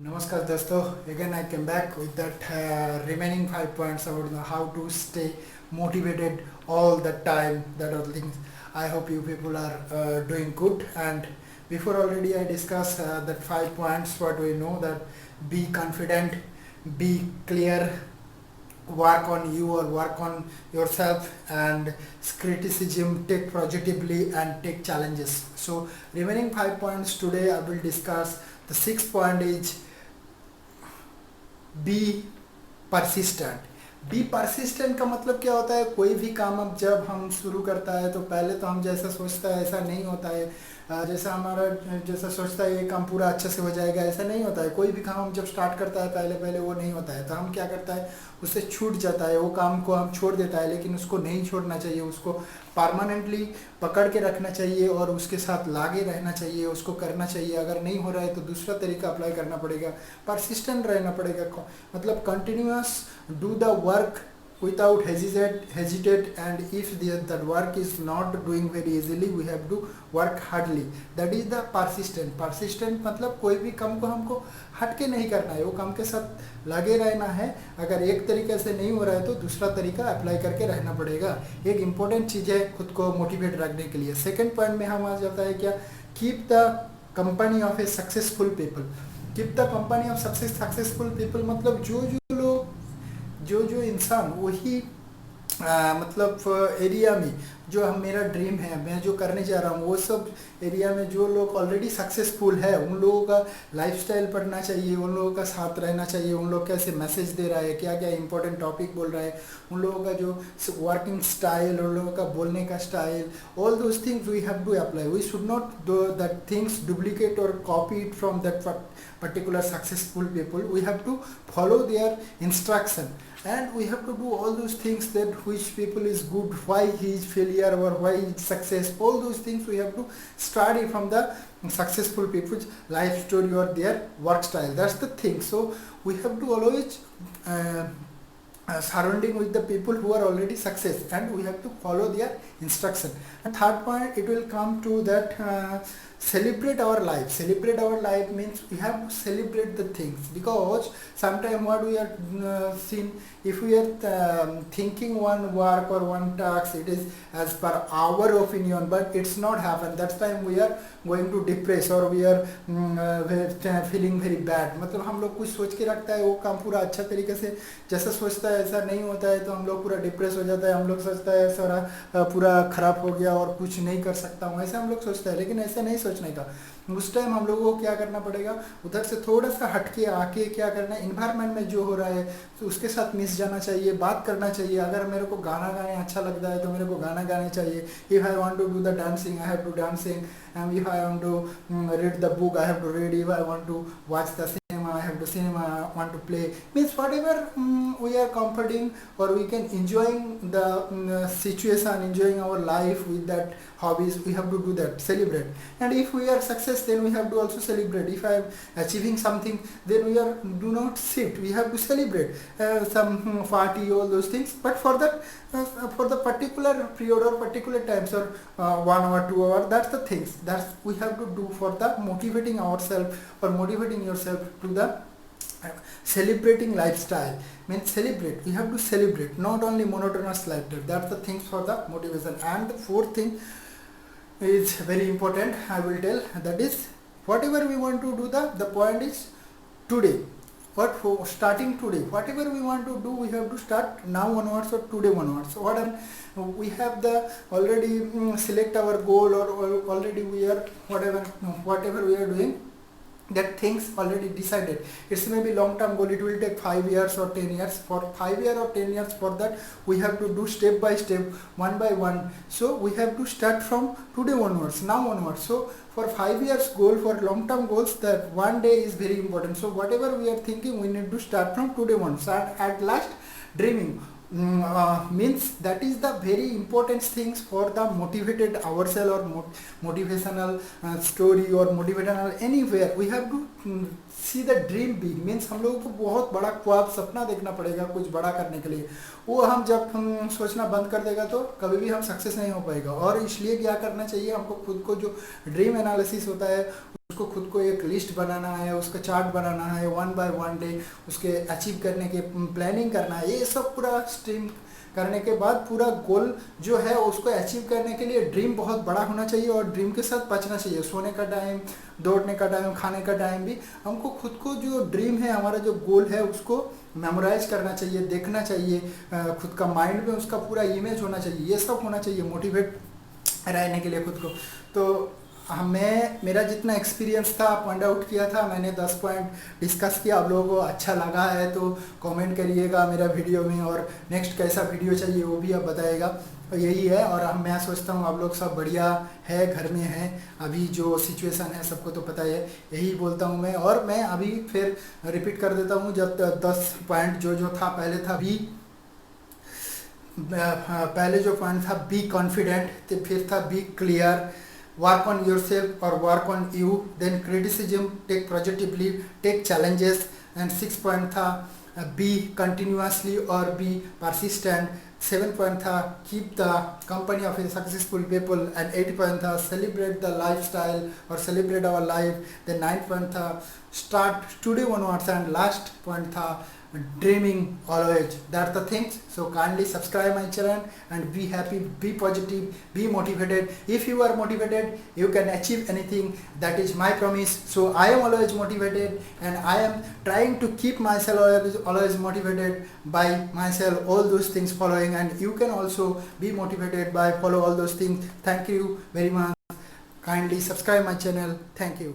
Namaskar dosto. Again I came back with that remaining 5 points about how to stay motivated all the time. That are things. I hope you people are doing good. And before already I discussed that 5 points. What we know that be confident, be clear, work on you or work on yourself, and criticism take positively and take challenges. So remaining 5 points today I will discuss. The sixth point is be persistent. Be persistent का मतलब क्या होता है, कोई भी काम अब जब हम शुरू करता है तो पहले तो हम जैसा सोचता है ऐसा नहीं होता है। जैसा हमारा जैसा सोचता है ये काम पूरा अच्छे से हो जाएगा, ऐसा नहीं होता है। कोई भी काम हम जब स्टार्ट करता है पहले पहले वो नहीं होता है, तो हम क्या करता है उससे छूट जाता है, वो काम को हम छोड़ देता है। लेकिन उसको नहीं छोड़ना चाहिए, उसको परमानेंटली पकड़ के रखना चाहिए और उसके साथ लागे रहना चाहिए, उसको करना चाहिए। अगर नहीं हो रहा है तो दूसरा तरीका अप्लाई करना पड़ेगा, परसिस्टेंट रहना पड़ेगा। मतलब continuous do the work without hesitate, and if that work is not doing very easily we have to work hardly. That is the persistent मतलब कोई भी काम को हमको हट के नहीं करना है, वो काम के साथ लगे रहना है। अगर एक तरीके से नहीं हो रहा है तो दूसरा तरीका अप्लाई करके रहना पड़ेगा। एक इम्पोर्टेंट चीज़ है खुद को मोटिवेट रखने के लिए। सेकेंड पॉइंट में हम आ जाता है क्या, keep the company of A successful people. Keep the company of successful people मतलब जो इंसान वही मतलब एरिया में जो हम मेरा ड्रीम है, मैं जो करने जा रहा हूँ, वो सब एरिया में जो लोग ऑलरेडी सक्सेसफुल है उन लोगों का लाइफस्टाइल पढ़ना चाहिए, उन लोगों का साथ रहना चाहिए। उन लोग कैसे मैसेज दे रहा है, क्या क्या इंपॉर्टेंट टॉपिक बोल रहा है, उन लोगों का जो वर्किंग स्टाइल, उन लोगों का बोलने का style, all those things we have to apply. We should not do that things duplicate और copy it from that particular successful people. We have to follow their instruction, and we have to do all those things that which people is good, why he is failure or why he is success. All those things we have to study from the successful people's life story or their work style. That's the thing. So we have to always surrounding with the people who are already success, and we have to follow their instruction. And third point, it will come to that celebrate our life. Celebrate our life means we have to celebrate the things, because sometimes what we are seen, if we are thinking one work or one task, it is as per our opinion, but it's not happen. That time we are going to depress or we are feeling very bad. मतलब हम लोग कुछ सोच के रखता है, वो काम पूरा अच्छा तरीके से जैसा सोचता है ऐसा नहीं होता है, तो हम लोग पूरा डिप्रेस हो जाता है। हम लोग सोचता है सारा पूरा खराब हो गया और कुछ नहीं कर सकता हूँ, ऐसा हम लोग सोचता है। लेकिन ऐसा नहीं सोचने का, उस टाइम हम लोगों को क्या करना पड़ेगा, उधर से थोड़ा सा हटके आके क्या करना है, इन्वायरमेंट में जो हो रहा है तो उसके साथ मिस जाना चाहिए, बात करना चाहिए। अगर मेरे को गाना गाने अच्छा लगता है तो मेरे को गाना गाने चाहिए। If I want to do the dancing I have to dancing, and if I want to read the book I have to read, if I want to watch the cinema I have to cinema, I want to play. Means whatever we are comforting or we can enjoying the situation, enjoying our life with that hobbies, we have to do that, celebrate. And if we are success, then we have to also celebrate. If I am achieving something, then we are do not sit, we have to celebrate some party, all those things. But for that for the particular period or particular times or 1 hour 2 hour, that's the things that we have to do for the motivating ourselves or motivating yourself to the celebrating lifestyle. Means celebrate, we have to celebrate, not only monotonous lifestyle. That's the things for the motivation. And the fourth thing is very important, I will tell, that is whatever we want to do, the point is today. But for starting today, whatever we want to do, we have to start now onwards or today onwards. So we have the already select our goal, or already we are whatever we are doing, that things already decided. It's maybe long term goal, it will take 5 years or 10 years. For 5 years or 10 years, for that we have to do step by step, one by one. So we have to start from today onwards, now onwards. So for 5 years goal, for long term goals, that one day is very important. So whatever we are thinking, we need to start from today onwards. At last, dreaming. Means that is the very important things for the motivated ourselves or motivational story or motivational anywhere. We have to see the dream big. Means हम लोगों को बहुत बड़ा ख्वाब सपना देखना पड़ेगा कुछ बड़ा करने के लिए। वो हम सोचना बंद कर देगा तो कभी भी हम सक्सेस नहीं हो पाएगा। और इसलिए क्या करना चाहिए, हमको खुद को जो ड्रीम एनालिसिस होता है उसको खुद को एक लिस्ट बनाना है, उसका चार्ट बनाना है, 1 बाय 1 डे उसके अचीव करने के प्लानिंग करना है। ये सब पूरा स्ट्रीम करने के बाद पूरा गोल जो है उसको अचीव करने के लिए ड्रीम बहुत बड़ा होना चाहिए और ड्रीम के साथ बचना चाहिए। सोने का टाइम, दौड़ने का टाइम, खाने का टाइम भी हमको खुद को जो ड्रीम है, हमारा जो गोल है उसको मेमोराइज करना चाहिए, देखना चाहिए, खुद का माइंड में उसका पूरा इमेज होना चाहिए। ये सब होना चाहिए मोटिवेट रहने के लिए खुद को। तो मेरा जितना एक्सपीरियंस था पॉइंट आउट किया था मैंने, 10 पॉइंट डिस्कस किया। आप लोगों को अच्छा लगा है तो कमेंट करिएगा मेरा वीडियो में, और नेक्स्ट कैसा वीडियो चाहिए वो भी आप बताइएगा। तो यही है, और मैं सोचता हूँ आप लोग सब बढ़िया है, घर में है, अभी जो सिचुएशन है सबको तो पता है। यही बोलता हूँ मैं, और मैं अभी फिर रिपीट कर देता हूँ। जब 10 पॉइंट जो था, पहले जो पॉइंट था बी कॉन्फिडेंट, फिर था be clear, work on yourself or work on you, then criticism, take positively, take challenges, and 6 point था be continuously or be persistent, 7 point था keep the company of a successful people, and 8 point था celebrate the lifestyle or celebrate our life, then 9 point था start today onwards, and last point था dreaming always. That's the things. So kindly subscribe my channel and be happy, be positive, be motivated. If you are motivated, you can achieve anything. That is my promise. So I am always motivated, and I am trying to keep myself always motivated by myself, all those things following, and you can also be motivated by follow all those things. Thank you very much. Kindly subscribe my channel. Thank you.